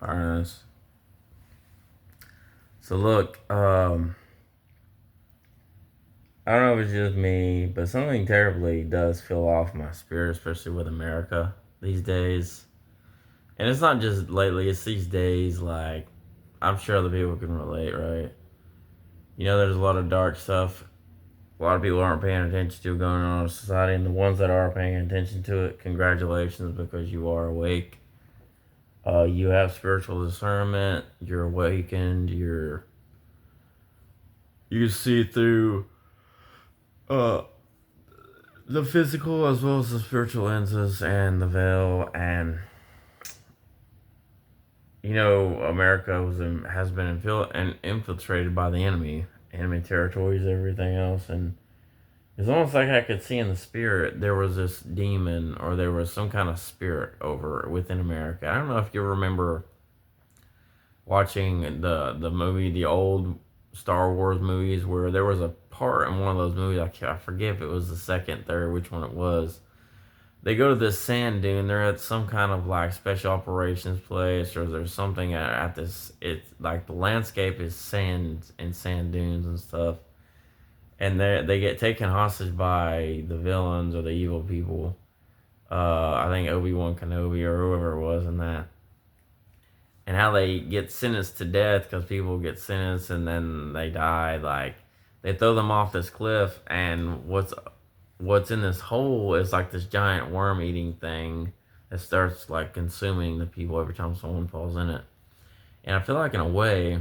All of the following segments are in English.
Furnace. So look, I don't know if it's just me, but something terribly does feel off my spirit, especially with America these days. And it's not just lately, it's these days, like, I'm sure other people can relate, right? There's a lot of dark stuff a lot of people aren't paying attention to going on in society, and the ones that are paying attention to it, congratulations, because you are awake. You have spiritual discernment. You're awakened. You see through uh, the physical as well as the spiritual lenses and the veil. And America has been infiltrated by the enemy territories, everything else, and it's almost like I could see in the spirit there was this demon or there was some kind of spirit over within America. I don't know if you remember watching the movie, the old Star Wars movies, where there was a part in one of those movies, I forget if it was the second, third, which one it was. They go to this sand dune. They're at some kind of like special operations place, or there's something at this. It's like the landscape is sand and sand dunes and stuff, and they get taken hostage by the villains or the evil people. I think Obi-Wan Kenobi or whoever it was in that, and how they get sentenced to death because people get sentenced and then they die. Like they throw them off this cliff, and what's in this hole is like this giant worm eating thing that starts like consuming the people every time someone falls in it. And I feel like in a way,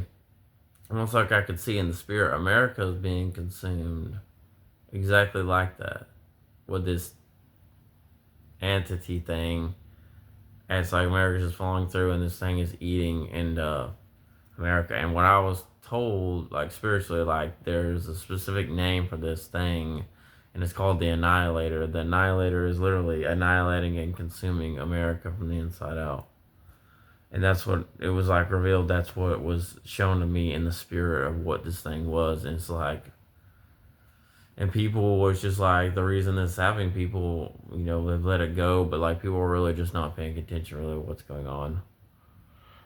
almost like I could see in the spirit, America is being consumed exactly like that with this entity thing. And it's like America's just falling through and this thing is eating into America. And what I was told, like spiritually, like there's a specific name for this thing, and it's called the Annihilator. The Annihilator is literally annihilating and consuming America from the inside out. And that's what it was like revealed. That's what was shown to me in the spirit of what this thing was. And it's like, and people was just like, the reason this is happening, people, they've let it go, but like people were really just not paying attention really what's going on.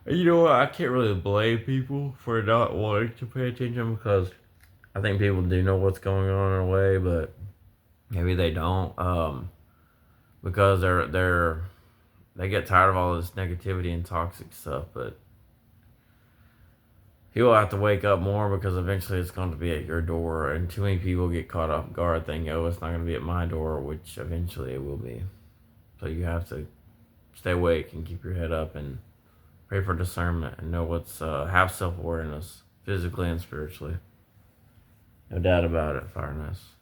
And you know what? I can't really blame people for not wanting to pay attention, because I think people do know what's going on in a way, but maybe they don't, because they get tired of all this negativity and toxic stuff. But people have to wake up more, because eventually it's going to be at your door, and too many people get caught off guard thinking, oh, it's not going to be at my door, which eventually it will be. So you have to stay awake and keep your head up and pray for discernment and know have self-awareness physically and spiritually. No doubt about it, Fireness.